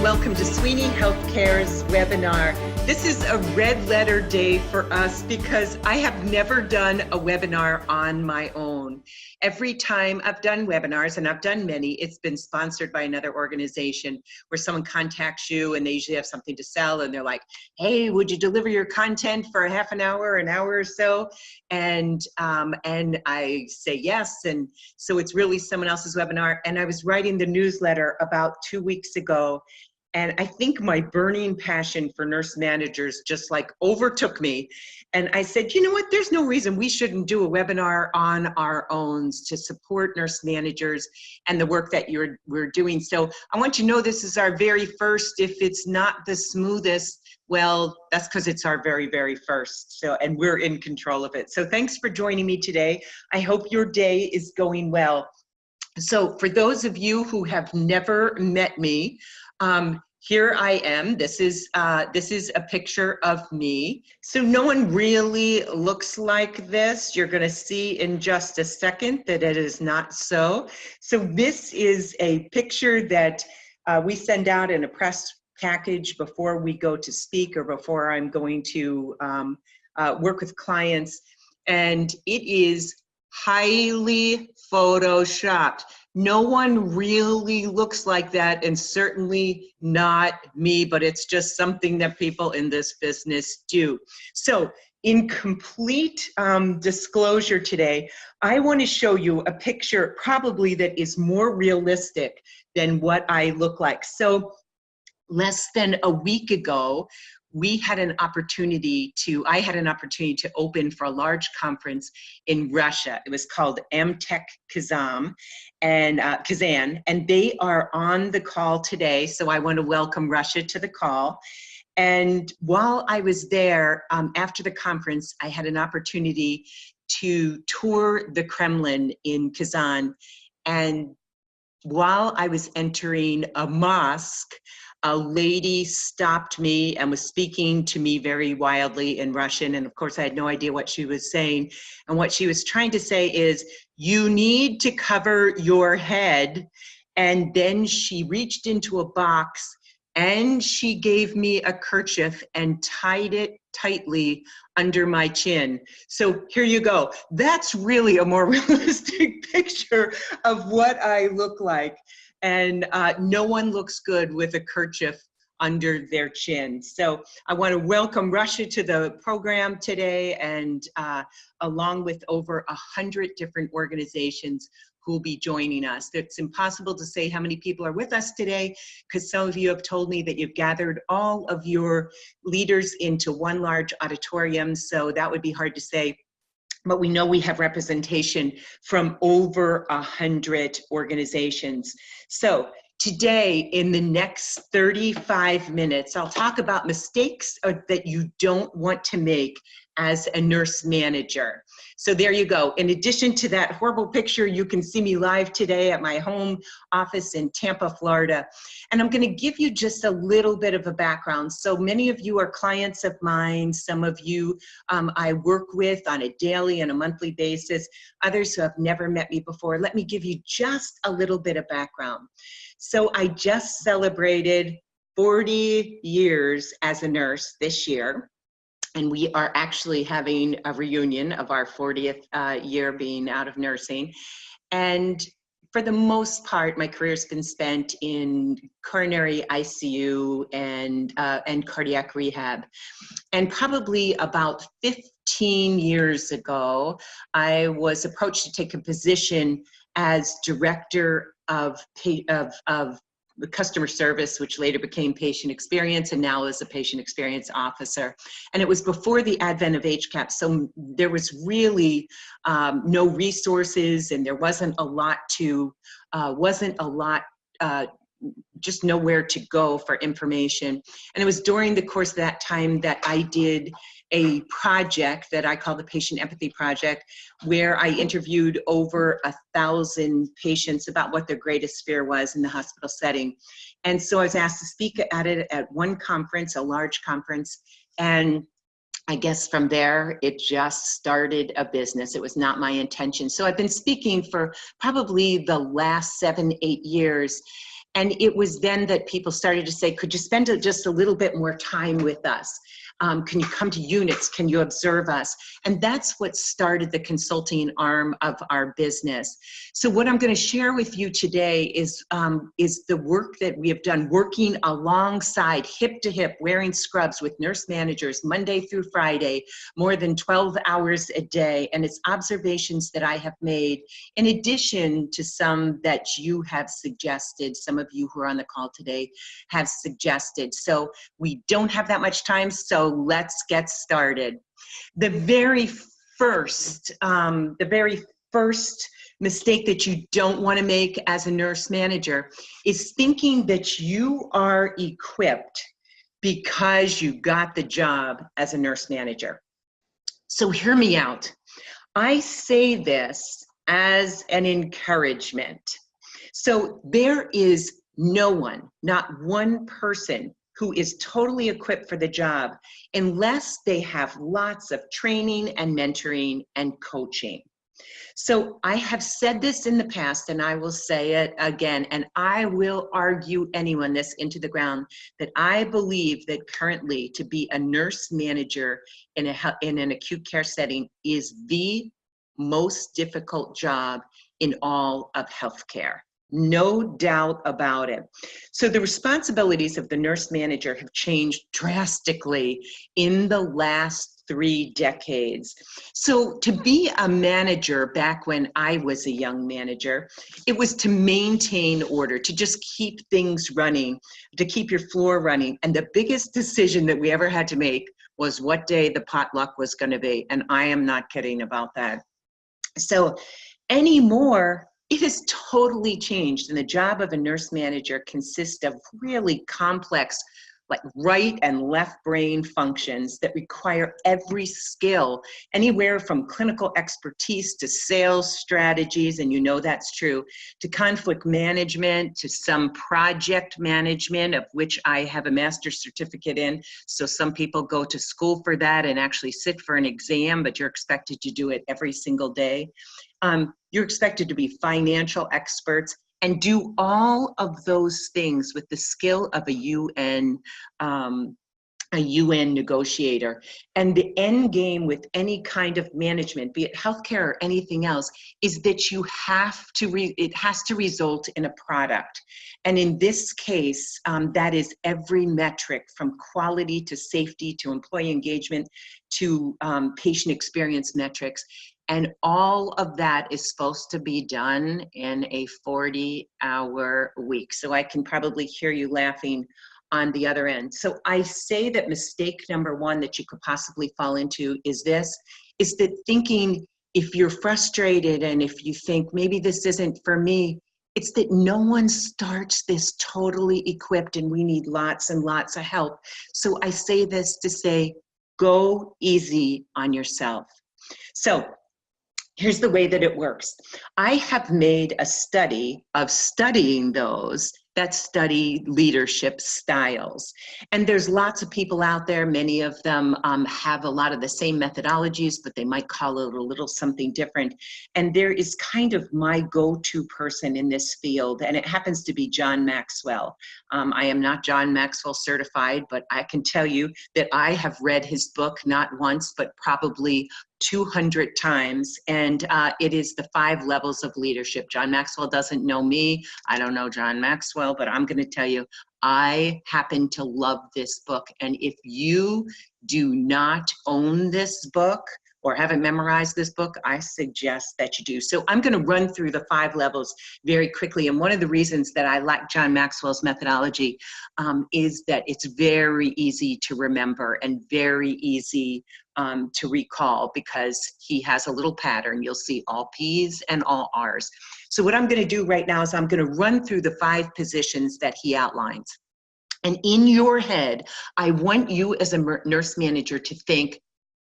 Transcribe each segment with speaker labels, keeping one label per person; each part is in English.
Speaker 1: welcome to Sweeney Healthcare's webinar. This is a red letter day for us because I have never done a webinar on my own. Every time I've done webinars, and I've done many, it's been sponsored by another organization where someone contacts you and they usually have something to sell and they're like, hey, would you deliver your content for a half an hour, an hour or so? And I say yes, and so it's really someone else's webinar. And I was writing the newsletter about 2 weeks ago, and I think my burning passion for nurse managers just like overtook me. And I said, you know what, there's no reason we shouldn't do a webinar on our own to support nurse managers and the work that we're doing. So I want you to know this is our very first. If it's not the smoothest, well, that's because it's our very, very first. So, and we're in control of it. So thanks for joining me today. I hope your day is going well. So for those of you who have never met me, here I am. This is a picture of me. So no one really looks like this. You're going to see in just a second that it is not so. So this is a picture that we send out in a press package before we go to speak or before I'm going to work with clients. And it is highly photoshopped. No one really looks like that, and certainly not me, but it's just something that people in this business do. So in complete disclosure today, I want to show you a picture probably that is more realistic than what I look like. So less than a week ago, I had an opportunity to open for a large conference in Russia. It was called Amtech Kazan, and they are on the call today. So I want to welcome Russia to the call. And while I was there, after the conference, I had an opportunity to tour the Kremlin in Kazan. And while I was entering a mosque, a lady stopped me and was speaking to me very wildly in Russian. And of course, I had no idea what she was saying. And what she was trying to say is, you need to cover your head. And then she reached into a box and she gave me a kerchief and tied it tightly under my chin. So here you go. That's really a more realistic picture of what I look like. And no one looks good with a kerchief under their chin. So I want to welcome Russia to the program today, and along with over 100 different organizations who will be joining us. It's impossible to say how many people are with us today, because some of you have told me that you've gathered all of your leaders into one large auditorium, so that would be hard to say. But we know we have representation from over 100 organizations. So today, in the next 35 minutes, I'll talk about mistakes that you don't want to make as a nurse manager. So there you go. In addition to that horrible picture, you can see me live today at my home office in Tampa, Florida. And I'm going to give you just a little bit of a background. So many of you are clients of mine. Some of you I work with on a daily and a monthly basis. Others who have never met me before. Let me give you just a little bit of background. So I just celebrated 40 years as a nurse this year. And we are actually having a reunion of our 40th year being out of nursing. And for the most part, my career has been spent in coronary ICU and cardiac rehab. And probably about 15 years ago, I was approached to take a position as director of customer service, which later became patient experience, and now is a patient experience officer. And it was before the advent of HCAP, so there was really no resources, and there wasn't a lot just nowhere to go for information. And it was during the course of that time that I did a project that I call the Patient Empathy Project, where I interviewed over 1,000 patients about what their greatest fear was in the hospital setting. And so I was asked to speak at it at one conference, a large conference, and I guess from there, it just started a business. It was not my intention. So I've been speaking for probably the last 7-8 years. And it was then that people started to say, could you spend just a little bit more time with us? Can you come to units? Can you observe us? And that's what started the consulting arm of our business. So what I'm going to share with you today is the work that we have done working alongside, hip to hip, wearing scrubs with nurse managers Monday through Friday, more than 12 hours a day. And it's observations that I have made in addition to some that you have suggested, some of you who are on the call today have suggested. So we don't have that much time, so let's get started. The very first mistake that you don't want to make as a nurse manager is thinking that you are equipped because you got the job as a nurse manager. So hear me out. I say this as an encouragement. So there is no one, not one person, who is totally equipped for the job unless they have lots of training and mentoring and coaching. So I have said this in the past, and I will say it again, and I will argue anyone this into the ground, that I believe that currently to be a nurse manager in an acute care setting is the most difficult job in all of healthcare. No doubt about it. So the responsibilities of the nurse manager have changed drastically in the last 3 decades. So to be a manager back when I was a young manager, it was to maintain order, to just keep things running, to keep your floor running. And the biggest decision that we ever had to make was what day the potluck was going to be. And I am not kidding about that. So anymore, it has totally changed, and the job of a nurse manager consists of really complex, like right and left brain functions that require every skill, anywhere from clinical expertise to sales strategies, and you know that's true, to conflict management, to some project management, of which I have a master's certificate in. So some people go to school for that and actually sit for an exam, but you're expected to do it every single day. You're expected to be financial experts and do all of those things with the skill of a UN negotiator. And the end game with any kind of management, be it healthcare or anything else, is that it has to result in a product. And in this case, that is every metric from quality to safety to employee engagement to patient experience metrics. And all of that is supposed to be done in a 40-hour week. So I can probably hear you laughing on the other end. So I say that mistake number one that you could possibly fall into is that thinking, if you're frustrated and if you think maybe this isn't for me, it's that no one starts this totally equipped and we need lots and lots of help. So I say this to say, go easy on yourself. So here's the way that it works. I have made a study of studying those that study leadership styles. And there's lots of people out there. Many of them have a lot of the same methodologies, but they might call it a little something different. And there is kind of my go-to person in this field, and it happens to be John Maxwell. I am not John Maxwell certified, but I can tell you that I have read his book not once, but probably 200 times, and it is the 5 levels of leadership. John Maxwell doesn't know me. I don't know John Maxwell, but I'm going to tell you, I happen to love this book. And if you do not own this book or haven't memorized this book, I suggest that you do. So I'm going to run through the 5 levels very quickly. And one of the reasons that I like John Maxwell's methodology is that it's very easy to remember and very easy to recall, because he has a little pattern. You'll see all P's and all R's. So what I'm going to do right now is I'm going to run through the 5 positions that he outlines. And in your head, I want you as a nurse manager to think,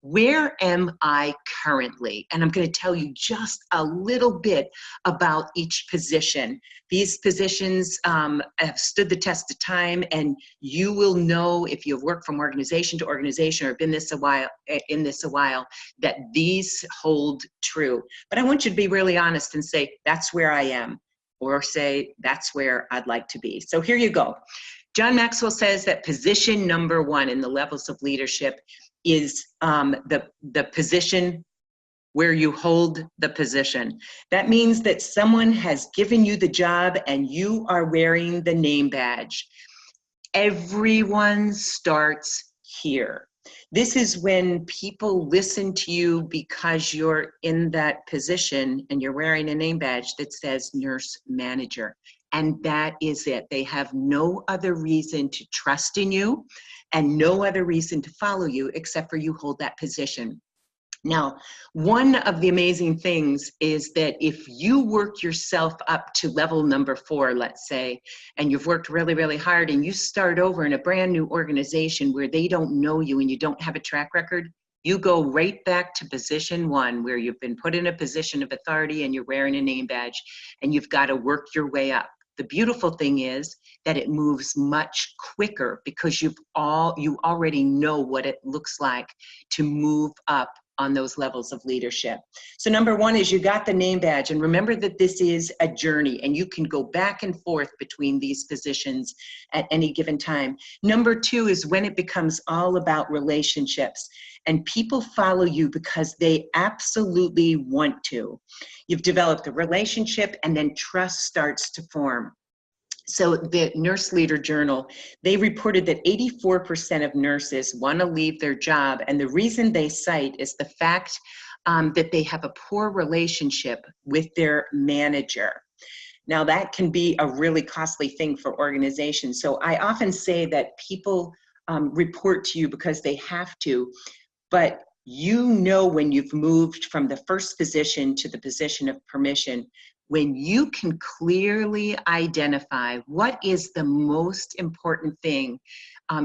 Speaker 1: where am I currently? And I'm going to tell you just a little bit about each position. These positions have stood the test of time, and you will know if you've worked from organization to organization or been in this a while, that these hold true. But I want you to be really honest and say, that's where I am. or say, that's where I'd like to be. So here you go. John Maxwell says that position number one in the levels of leadership is the position where you hold the position. That means that someone has given you the job and you are wearing the name badge. Everyone starts here. This is when people listen to you because you're in that position and you're wearing a name badge that says nurse manager. And that is it. They have no other reason to trust in you and no other reason to follow you except for you hold that position. Now, one of the amazing things is that if you work yourself up to level number 4, let's say, and you've worked really, really hard and you start over in a brand new organization where they don't know you and you don't have a track record, you go right back to position 1 where you've been put in a position of authority and you're wearing a name badge and you've got to work your way up. The beautiful thing is that it moves much quicker because you already know what it looks like to move up on those levels of leadership. So number 1 is you got the name badge, and remember that this is a journey and you can go back and forth between these positions at any given time. Number 2 is when it becomes all about relationships and people follow you because they absolutely want to. You've developed a relationship and then trust starts to form. So the Nurse Leader Journal, they reported that 84% of nurses want to leave their job. And the reason they cite is the fact that they have a poor relationship with their manager. Now that can be a really costly thing for organizations. So I often say that people report to you because they have to, but you know when you've moved from the first position to the position of permission, when you can clearly identify what is the most important thing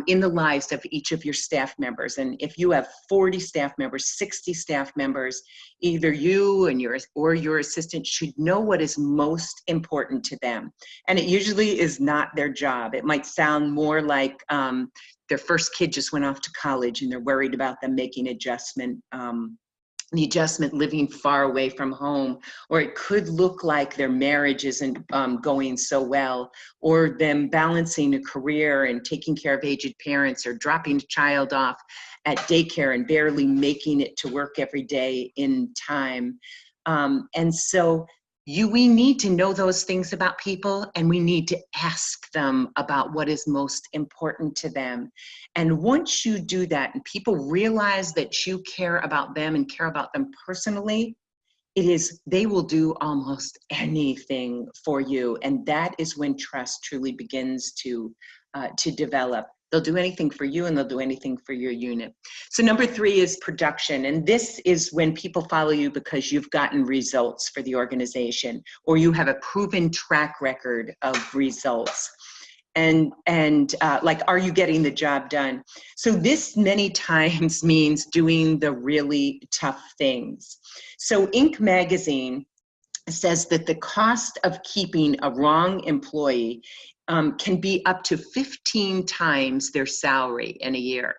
Speaker 1: in the lives of each of your staff members. And if you have 40 staff members, 60 staff members, either you and your assistant should know what is most important to them. And it usually is not their job. It might sound more like their first kid just went off to college and they're worried about them making the adjustment living far away from home, or it could look like their marriage isn't going so well, or them balancing a career and taking care of aged parents, or dropping a child off at daycare and barely making it to work every day in time. And so we need to know those things about people, and we need to ask them about what is most important to them. And once you do that and people realize that you care about them and care about them personally, they will do almost anything for you. And that is when trust truly begins to develop. They'll do anything for you and they'll do anything for your unit. So number 3 is production. And this is when people follow you because you've gotten results for the organization, or you have a proven track record of results. And like, are you getting the job done? So this many times means doing the really tough things. So Inc. magazine says that the cost of keeping a wrong employee can be up to 15 times their salary in a year.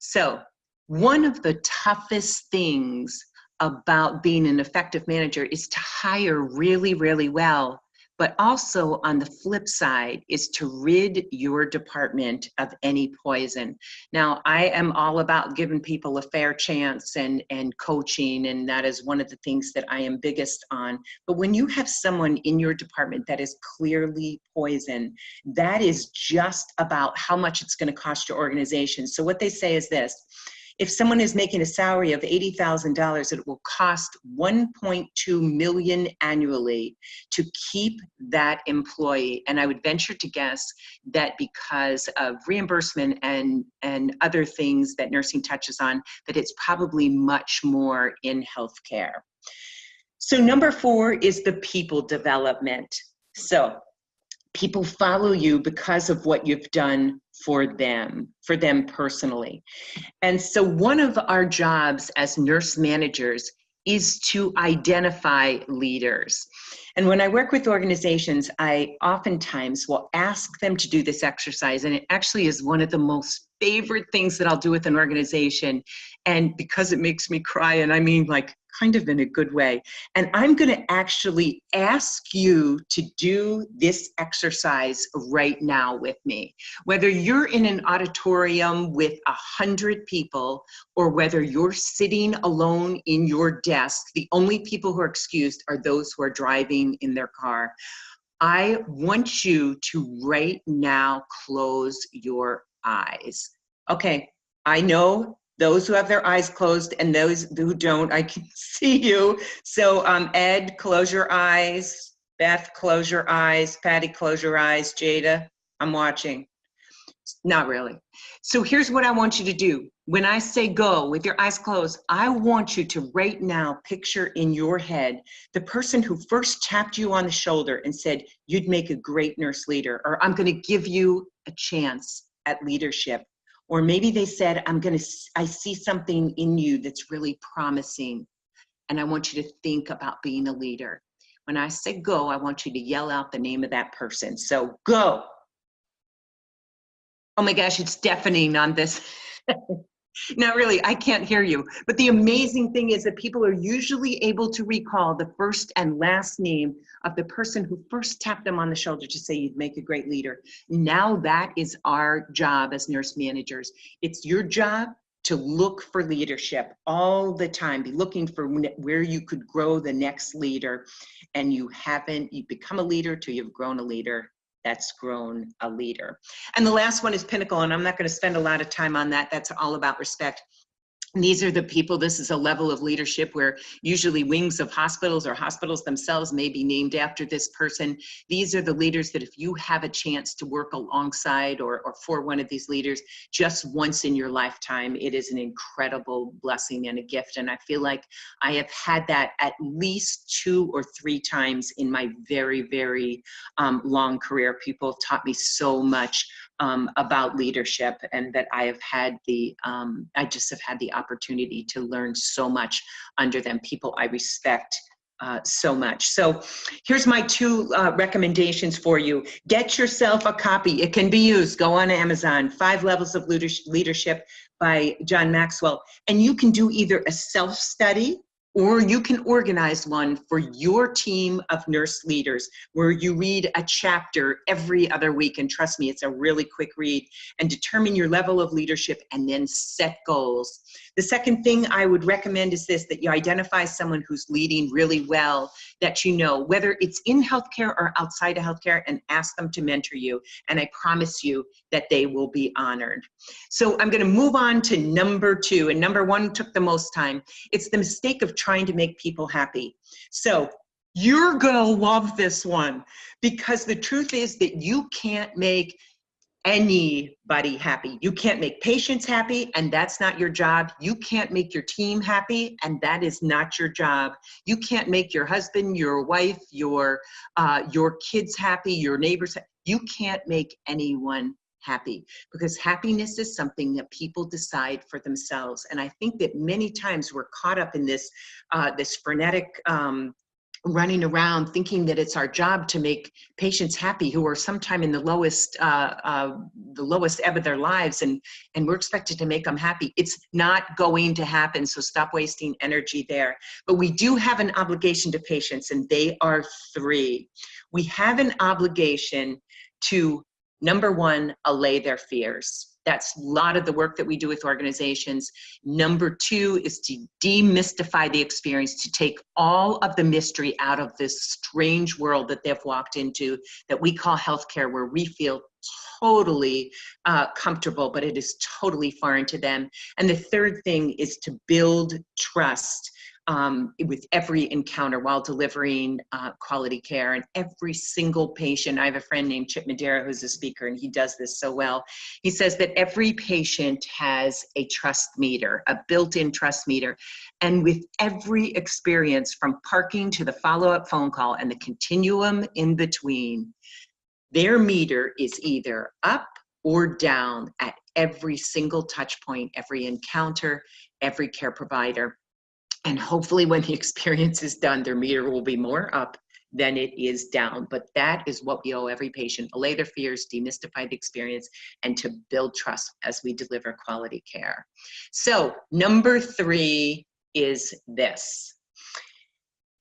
Speaker 1: So one of the toughest things about being an effective manager is to hire really, really well, but also on the flip side is to rid your department of any poison. Now, I am all about giving people a fair chance and coaching, and that is one of the things that I am biggest on. But when you have someone in your department that is clearly poison, that is just about how much it's going to cost your organization. So what they say is this: if someone is making a salary of $80,000, it will cost $1.2 million annually to keep that employee. And I would venture to guess that because of reimbursement and other things that nursing touches on, that it's probably much more in healthcare. So number 4 is the people development. So people follow you because of what you've done for them personally. And so one of our jobs as nurse managers is to identify leaders. And when I work with organizations, I oftentimes will ask them to do this exercise, and it actually is one of the most favorite things that I'll do with an organization. And because it makes me cry, and I mean like kind of in a good way. And I'm going to actually ask you to do this exercise right now with me. Whether you're in an auditorium with 100 people or whether you're sitting alone in your desk, the only people who are excused are those who are driving in their car. I want you to right now close your eyes. Okay, I know those who have their eyes closed and those who don't, I can see you. So Ed, close your eyes. Beth, close your eyes. Patty, close your eyes. Jada, I'm watching. Not really. So here's what I want you to do. When I say go with your eyes closed, I want you to right now picture in your head the person who first tapped you on the shoulder and said, you'd make a great nurse leader, or I'm going to give you a chance at leadership. Or maybe they said, I see something in you that's really promising, and I want you to think about being a leader. When I say go, I want you to yell out the name of that person. So go. Oh my gosh, it's deafening on this. Not really, I can't hear you. But the amazing thing is that people are usually able to recall the first and last name of the person who first tapped them on the shoulder to say you'd make a great leader. Now that is our job as nurse managers. It's your job to look for leadership all the time. Be looking for where you could grow the next leader. And you become a leader till you've grown a leader that's grown a leader. And the last one is Pinnacle, and I'm not going to spend a lot of time on that. That's all about respect. And these are the people, this is a level of leadership where usually wings of hospitals or hospitals themselves may be named after this person. These are the leaders that if you have a chance to work alongside or for one of these leaders just once in your lifetime, it is an incredible blessing and a gift. And I feel like I have had that at least 2 or 3 times in my very, very long career. People have taught me so much about leadership, and that I have had I just have had the opportunity to learn so much under them, people I respect so much. So here's my 2 recommendations for you. Get yourself a copy. It can be used. Go on Amazon, 5 Levels of Leadership by John Maxwell. And you can do either a self-study or you can organize one for your team of nurse leaders where you read a chapter every other week. And trust me, it's a really quick read, and determine your level of leadership and then set goals. The second thing I would recommend is this, that you identify someone who's leading really well, that you know, whether it's in healthcare or outside of healthcare, and ask them to mentor you. And I promise you that they will be honored. So I'm going to move on to number 2, and number 1 took the most time. It's the mistake of trying to make people happy. So you're going to love this one, because the truth is that you can't make anybody happy. You can't make patients happy, and that's not your job. You can't make your team happy, and that is not your job. You can't make your husband, your wife, your kids happy, your neighbors happy. You can't make anyone happy, because happiness is something that people decide for themselves. And I think that many times we're caught up in this frenetic running around thinking that it's our job to make patients happy who are sometime in the lowest ebb of their lives, and we're expected to make them happy. It's not going to happen, so stop wasting energy there. But we do have an obligation to patients, and they are 3. We have an obligation to, number 1, allay their fears. That's a lot of the work that we do with organizations. Number 2 is to demystify the experience, to take all of the mystery out of this strange world that they've walked into that we call healthcare, where we feel totally comfortable, but it is totally foreign to them. And the third thing is to build trust with every encounter while delivering quality care. And every single patient, I have a friend named Chip Madera who's a speaker, and he does this so well. He says that every patient has a trust meter, a built-in trust meter. And with every experience, from parking to the follow-up phone call and the continuum in between, their meter is either up or down at every single touch point, every encounter, every care provider. And hopefully when the experience is done, their meter will be more up than it is down. But that is what we owe every patient: allay their fears, demystify the experience, and to build trust as we deliver quality care. So number 3 is this.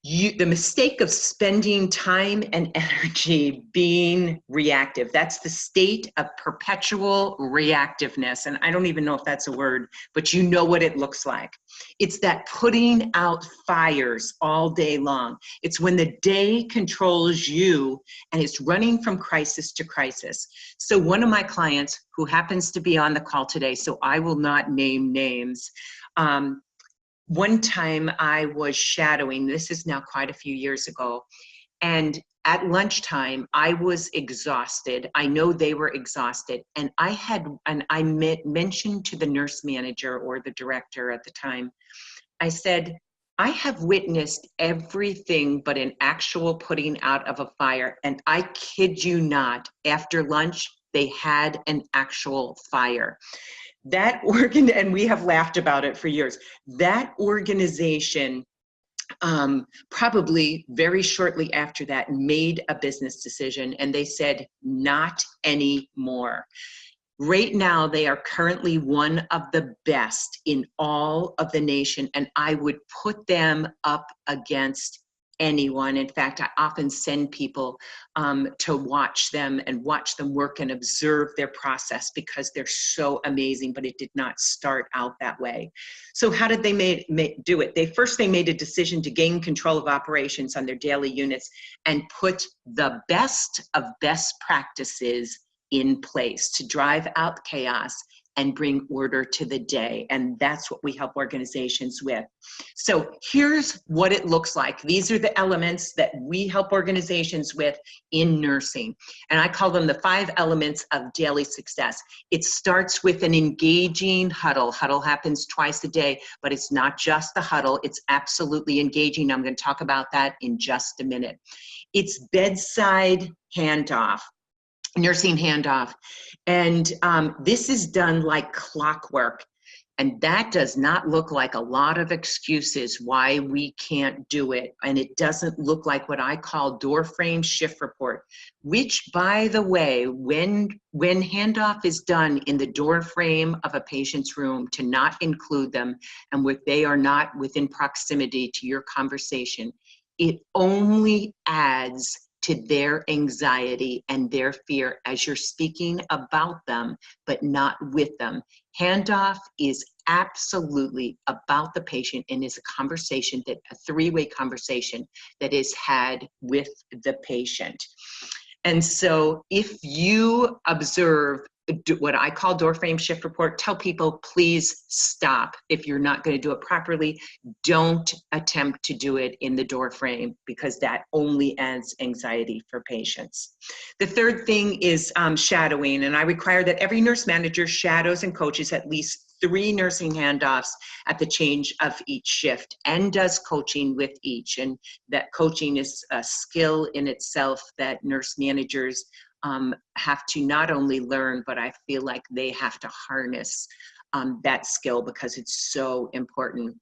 Speaker 1: The mistake of spending time and energy being reactive. That's the state of perpetual reactiveness. And I don't even know if that's a word, but you know what it looks like. It's that putting out fires all day long. It's when the day controls you and it's running from crisis to crisis. So one of my clients who happens to be on the call today, so I will not name names, one time I was shadowing, this is now quite a few years ago, and at lunchtime, I was exhausted. I know they were exhausted. And I mentioned to the nurse manager or the director at the time, I said, I have witnessed everything but an actual putting out of a fire. And I kid you not, after lunch, they had an actual fire. That and we have laughed about it for years. That organization probably very shortly after that made a business decision, and they said, not anymore. Right now, they are currently one of the best in all of the nation, and I would put them up against anyone. In fact, I often send people to watch them and watch them work and observe their process because they're so amazing, but it did not start out that way. So how did they do it? They made a decision to gain control of operations on their daily units and put the best of best practices in place to drive out chaos and bring order to the day. And that's what we help organizations with. So here's what it looks like. These are the elements that we help organizations with in nursing. And I call them the 5 elements of daily success. It starts with an engaging huddle. Huddle happens twice a day, but it's not just the huddle. It's absolutely engaging. I'm going to talk about that in just a minute. It's bedside handoff. Nursing handoff. And this is done like clockwork. And that does not look like a lot of excuses why we can't do it. And it doesn't look like what I call door frame shift report, which, by the way, when handoff is done in the door frame of a patient's room, to not include them and they are not within proximity to your conversation, it only adds to their anxiety and their fear as you're speaking about them, but not with them. Handoff is absolutely about the patient and is a conversation, a 3-way conversation that is had with the patient. And so if you observe what I call door frame shift report, tell people, please stop. If you're not going to do it properly, don't attempt to do it in the door frame, because that only adds anxiety for patients. The third thing is shadowing, and I require that every nurse manager shadows and coaches at least 3 nursing handoffs at the change of each shift and does coaching with each. And that coaching is a skill in itself that nurse managers have to not only learn, but I feel like they have to harness that skill because it's so important.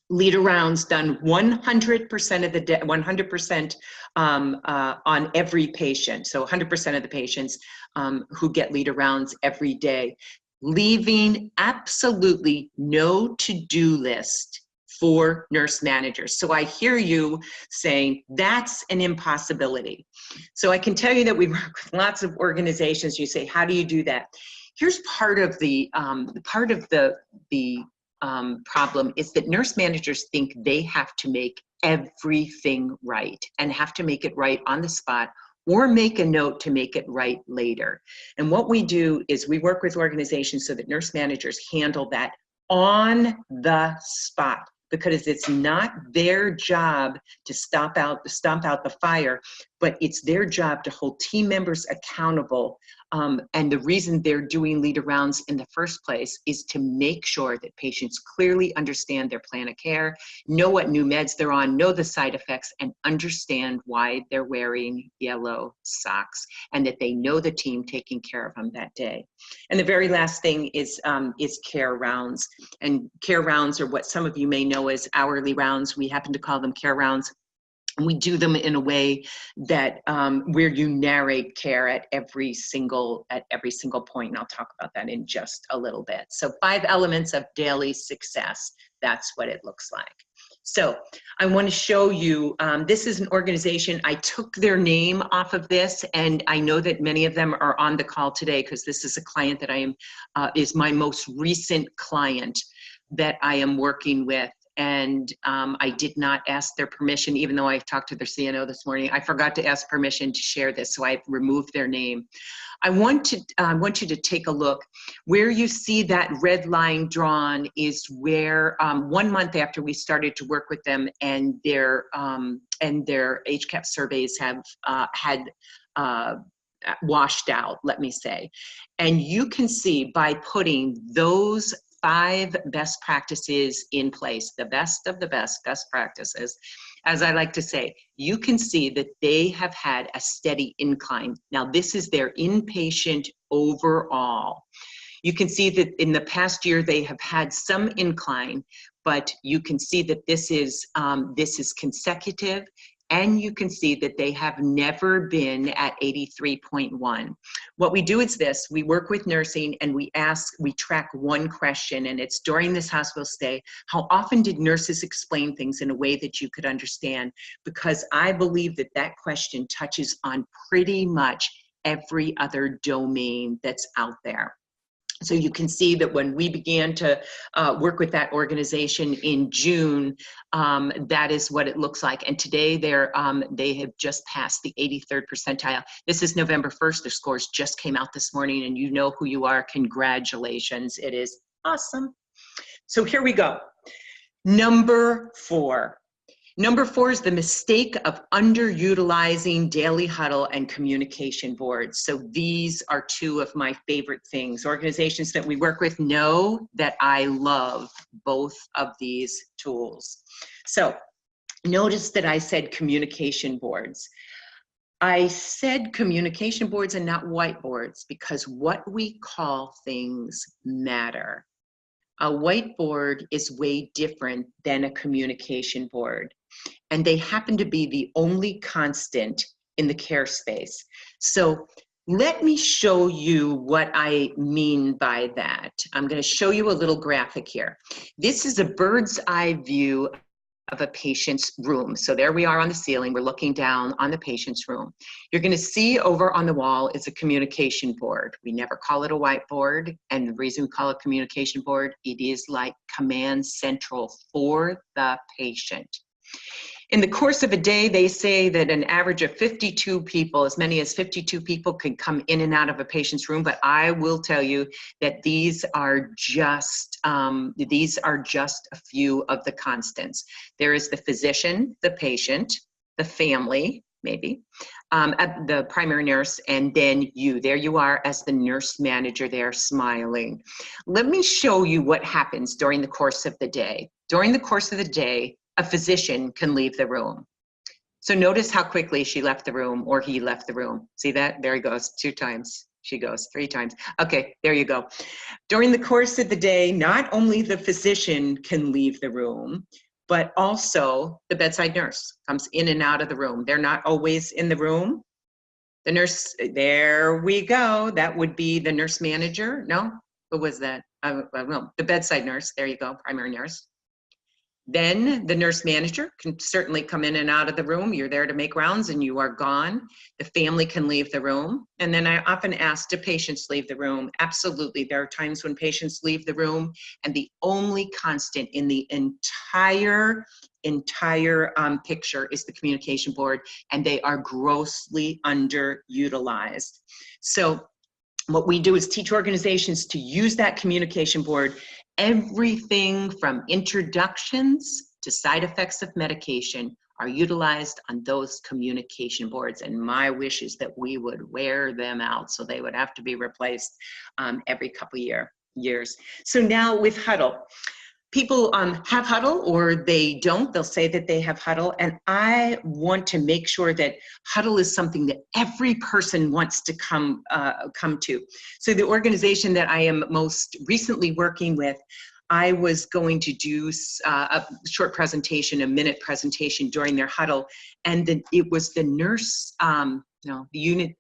Speaker 1: Leader rounds done 100% of the day, 100% on every patient. So 100% of the patients who get leader rounds every day, leaving absolutely no to-do list for nurse managers. So I hear you saying that's an impossibility. So I can tell you that we work with lots of organizations. You say, how do you do that? Here's part of the problem is that nurse managers think they have to make everything right and have to make it right on the spot or make a note to make it right later. And what we do is we work with organizations so that nurse managers handle that on the spot, because it's not their job to stomp out the fire, but it's their job to hold team members accountable. And the reason they're doing leader rounds in the first place is to make sure that patients clearly understand their plan of care, know what new meds they're on, know the side effects, and understand why they're wearing yellow socks, and that they know the team taking care of them that day. And the very last thing is care rounds. And care rounds are what some of you may know as hourly rounds. We happen to call them care rounds. And we do them in a way that where you narrate care at every single point. And I'll talk about that in just a little bit. So 5 elements of daily success. That's what it looks like. So I want to show you, this is an organization, I took their name off of this, and I know that many of them are on the call today because this is a client that I am, is my most recent client that I am working with. And I did not ask their permission, even though I talked to their CNO this morning. I forgot to ask permission to share this, so I removed their name. I want you to take a look. Where you see that red line drawn is where 1 month after we started to work with them, and their HCAP surveys have had washed out, let me say. And you can see by putting those 5 best practices in place, the best of the best practices, as I like to say, you can see that they have had a steady incline. Now, this is their inpatient overall. You can see that in the past year, they have had some incline, but you can see that this is consecutive. And you can see that they have never been at 83.1. What we do is this: we work with nursing and we track one question, and it's during this hospital stay, how often did nurses explain things in a way that you could understand? Because I believe that that question touches on pretty much every other domain that's out there. So you can see that when we began to work with that organization in June, that is what it looks like. And today they have just passed the 83rd percentile. This is November 1st. Their scores just came out this morning, and you know who you are. Congratulations. It is awesome. So here we go. Number 4. Number 4 is the mistake of underutilizing daily huddle and communication boards. So these are 2 of my favorite things. Organizations that we work with know that I love both of these tools. So notice that I said communication boards. I said communication boards and not whiteboards because what we call things matter. A whiteboard is way different than a communication board, and they happen to be the only constant in the care space. So let me show you what I mean by that. I'm going to show you a little graphic here. This is a bird's eye view of a patient's room. So there we are on the ceiling. We're looking down on the patient's room. You're going to see over on the wall is a communication board. We never call it a whiteboard. And the reason we call it communication board, it is like command central for the patient. In the course of a day, they say that an average of 52 people, as many as 52 people, can come in and out of a patient's room. But I will tell you that these are just a few of the constants. There is the physician, the patient, the family, maybe, the primary nurse, and then you. There you are as the nurse manager there smiling. Let me show you what happens during the course of the day. During the course of the day, a physician can leave the room. So notice how quickly she left the room, or he left the room. See that? There he goes 2 times. She goes 3 times. Okay, there you go. During the course of the day, not only the physician can leave the room, but also the bedside nurse comes in and out of the room. They're not always in the room. The nurse, there we go. That would be the nurse manager. No, who was that? I don't know. The bedside nurse. There you go, primary nurse. Then the nurse manager can certainly come in and out of the room. You're there to make rounds and you are gone. The family can leave the room. And then I often ask, do patients leave the room? Absolutely. There are times when patients leave the room, and the only constant in the entire picture is the communication board, and they are grossly underutilized. So what we do is teach organizations to use that communication board. Everything from introductions to side effects of medication are utilized on those communication boards. And my wish is that we would wear them out, so they would have to be replaced every couple years. So now with Huddle, people have Huddle or they don't. They'll say that they have Huddle, and I want to make sure that Huddle is something that every person wants to come to. So the organization that I am most recently working with, I was going to do a short presentation, a minute presentation during their huddle. And then it was the nurse, the unit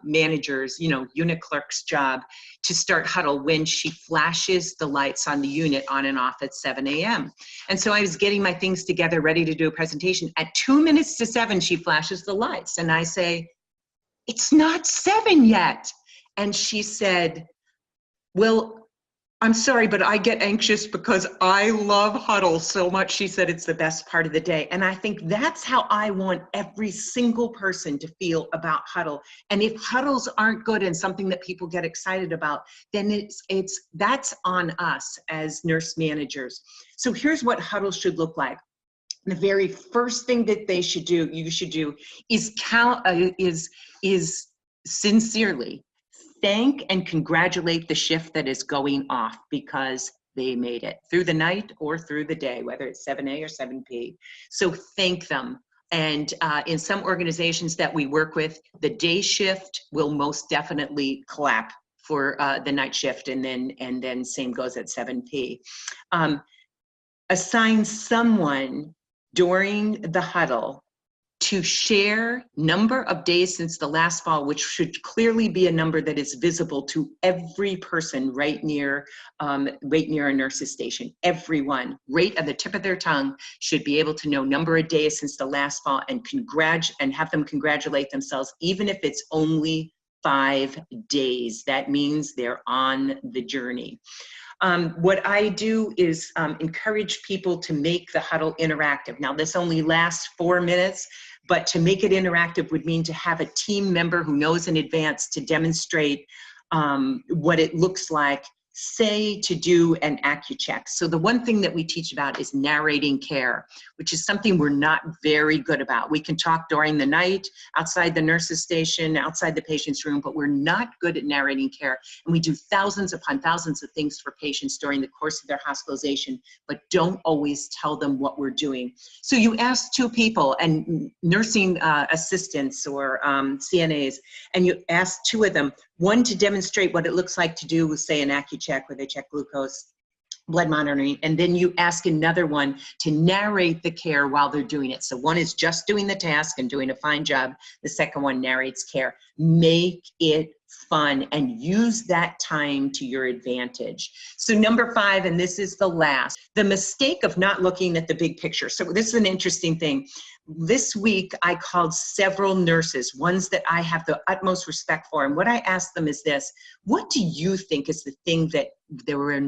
Speaker 1: managers, unit clerk's job to start huddle when she flashes the lights on the unit on and off at 7 a.m. And so I was getting my things together, ready to do a presentation. At 2 minutes to 7, she flashes the lights. And I say, "It's not 7 yet." And she said, "Well, I'm sorry, but I get anxious because I love Huddle so much." She said it's the best part of the day. And I think that's how I want every single person to feel about Huddle. And if Huddles aren't good and something that people get excited about, then that's on us as nurse managers. So here's what Huddle should look like. The very first thing that you should do is sincerely thank and congratulate the shift that is going off because they made it through the night or through the day, whether it's 7A or 7P. So thank them. And in some organizations that we work with, the day shift will most definitely clap for the night shift, and then same goes at 7P. Assign someone during the huddle to share number of days since the last fall, which should clearly be a number that is visible to every person right near a nurse's station. Everyone, right at the tip of their tongue, should be able to know number of days since the last fall and have them congratulate themselves, even if it's only 5 days. That means they're on the journey. What I do is encourage people to make the huddle interactive. Now, this only lasts 4 minutes, but to make it interactive would mean to have a team member who knows in advance to demonstrate what it looks like, say, to do an AccuCheck. So the one thing that we teach about is narrating care, which is something we're not very good about. We can talk during the night, outside the nurse's station, outside the patient's room, but we're not good at narrating care. And we do thousands upon thousands of things for patients during the course of their hospitalization, but don't always tell them what we're doing. So you ask 2 people, and nursing assistants or CNAs, and you ask 2 of them, one to demonstrate what it looks like to do, say, an AccuCheck where they check glucose, blood monitoring, and then you ask another one to narrate the care while they're doing it. So one is just doing the task and doing a fine job. The second one narrates care. Make it fun and use that time to your advantage. So number 5, and this is the last, the mistake of not looking at the big picture. So this is an interesting thing. This week, I called several nurses, ones that I have the utmost respect for. And what I asked them is this: what do you think is the thing that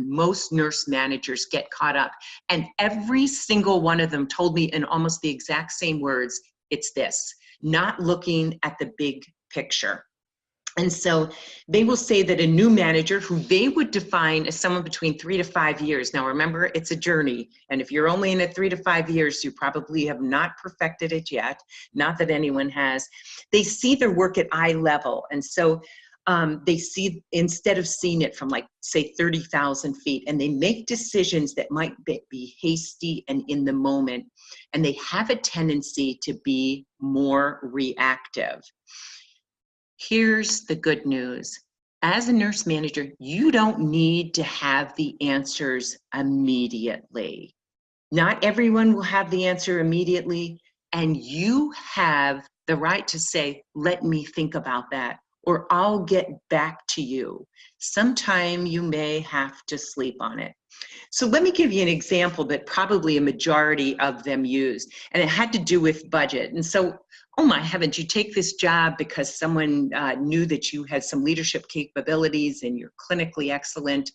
Speaker 1: most nurse managers get caught up? And every single one of them told me in almost the exact same words, it's this: not looking at the big picture. And so they will say that a new manager, who they would define as someone between 3 to 5 years. Now remember, it's a journey. And if you're only in it 3 to 5 years, you probably have not perfected it yet. Not that anyone has. They see their work at eye level. And so they see, instead of seeing it from, like, say, 30,000 feet, and they make decisions that might be hasty and in the moment. And they have a tendency to be more reactive. Here's the good news. As a nurse manager, you don't need to have the answers immediately. Not everyone will have the answer immediately, and you have the right to say, let me think about that, or I'll get back to you. Sometime you may have to sleep on it. So let me give you an example that probably a majority of them used, and it had to do with budget. And so, oh my heavens, you take this job because someone knew that you had some leadership capabilities and you're clinically excellent.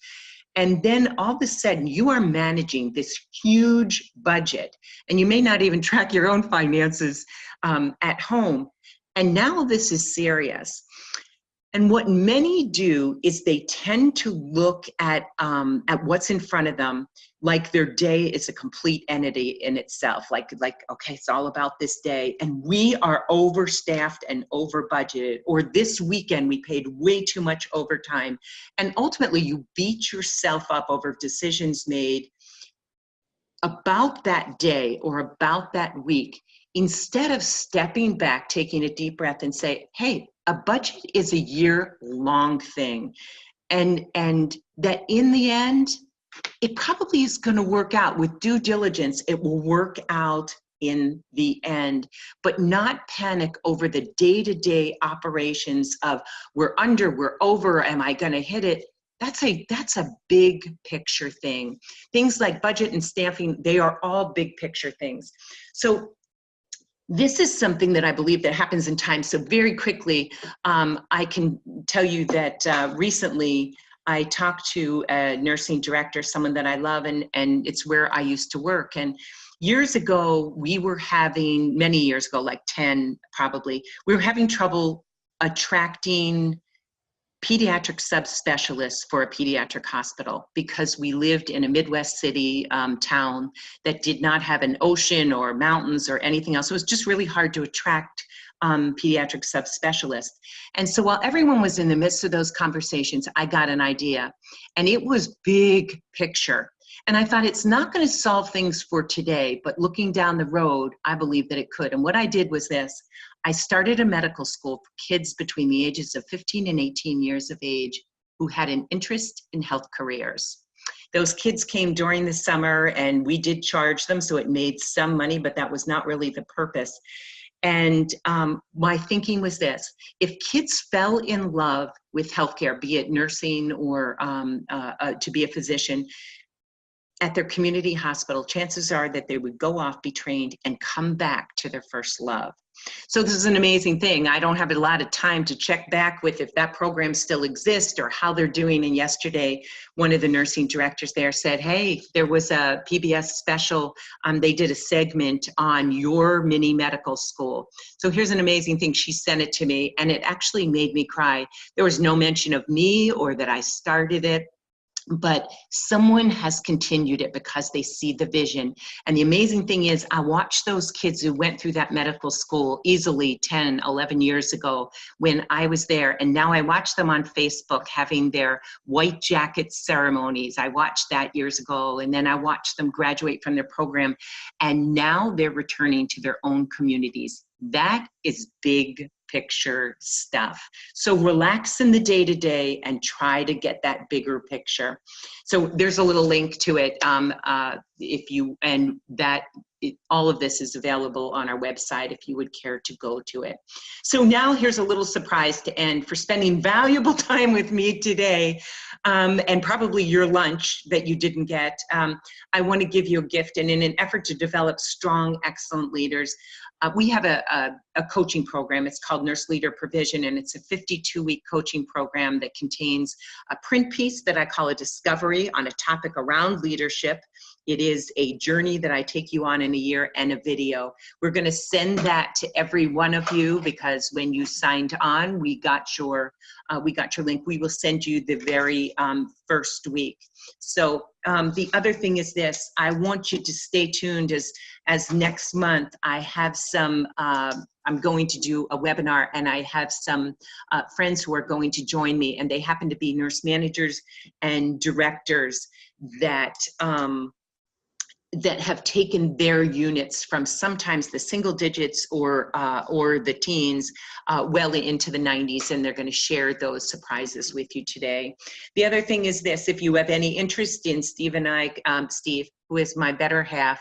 Speaker 1: And then all of a sudden you are managing this huge budget, and you may not even track your own finances at home. And now this is serious. And what many do is they tend to look at what's in front of them like their day is a complete entity in itself. Like, okay, it's all about this day. And we are overstaffed and over budgeted. Or this weekend, we paid way too much overtime. And ultimately, you beat yourself up over decisions made about that day or about that week, instead of stepping back, taking a deep breath and say, hey, a budget is a year-long thing. And that in the end, it probably is going to work out. With due diligence, it will work out in the end, but not panic over the day-to-day operations of we're under, we're over, am I going to hit it? That's a big picture thing. Things like budget and staffing, they are all big picture things. So this is something that I believe that happens in time. So very quickly, I can tell you that recently I talked to a nursing director, someone that I love, and it's where I used to work. And years ago, we were having, many years ago, like 10 probably, we were having trouble attracting pediatric subspecialists for a pediatric hospital because we lived in a Midwest city town that did not have an ocean or mountains or anything else. It was just really hard to attract pediatric subspecialists. And so while everyone was in the midst of those conversations, I got an idea, and it was big picture. And I thought, it's not going to solve things for today, but looking down the road, I believe that it could. And what I did was this. I started a medical school for kids between the ages of 15 and 18 years of age who had an interest in health careers. Those kids came during the summer, and we did charge them, so it made some money, but that was not really the purpose. And my thinking was this: if kids fell in love with healthcare, be it nursing or to be a physician, at their community hospital, chances are that they would go off, be trained, and come back to their first love. So this is an amazing thing. I don't have a lot of time to check back with if that program still exists or how they're doing. And yesterday, one of the nursing directors there said, hey, there was a PBS special. They did a segment on your mini medical school. So here's an amazing thing. She sent it to me, and it actually made me cry. There was no mention of me or that I started it, but someone has continued it because they see the vision. And the amazing thing is, I watched those kids who went through that medical school easily 10, 11 years ago when I was there. And now I watch them on Facebook having their white jacket ceremonies. I watched that years ago. And then I watched them graduate from their program. And now they're returning to their own communities. That is big picture stuff. So relax in the day-to-day and try to get that bigger picture. So there's a little link to it. All of this is available on our website if you would care to go to it. So now here's a little surprise to end for spending valuable time with me today, and probably your lunch that you didn't get. I want to give you a gift, and in an effort to develop strong, excellent leaders, we have a coaching program. It's called Nurse Leader Provision, and it's a 52-week coaching program that contains a print piece that I call a discovery on a topic around leadership. It is a journey that I take you on in a year, and a video. We're going to send that to every one of you because when you signed on, we got your link. We will send you the very first week. So the other thing is this: I want you to stay tuned as next month I have some. I'm going to do a webinar, and I have some friends who are going to join me, and they happen to be nurse managers and directors that have taken their units from sometimes the single digits or the teens well into the 90s, and they're going to share those surprises with you today. The other thing is this: if you have any interest in Steve and I, Steve, who is my better half,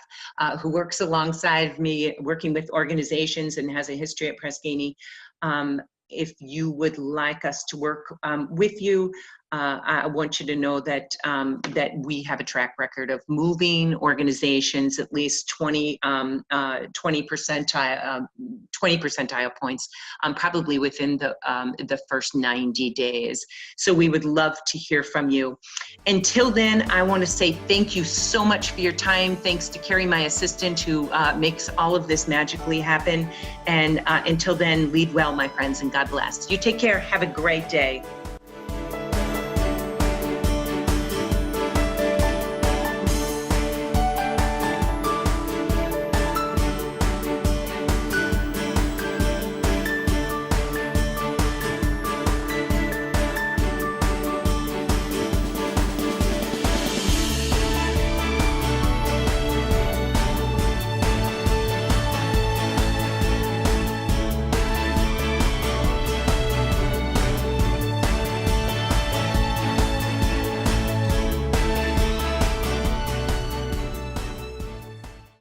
Speaker 1: who works alongside me, working with organizations and has a history at Press Ganey, if you would like us to work with you, I want you to know that that we have a track record of moving organizations at least 20 percentile points, probably within the first 90 days. So we would love to hear from you. Until then, I want to say thank you so much for your time. Thanks to Carrie, my assistant, who makes all of this magically happen. And until then, lead well, my friends, and God bless. You take care. Have a great day.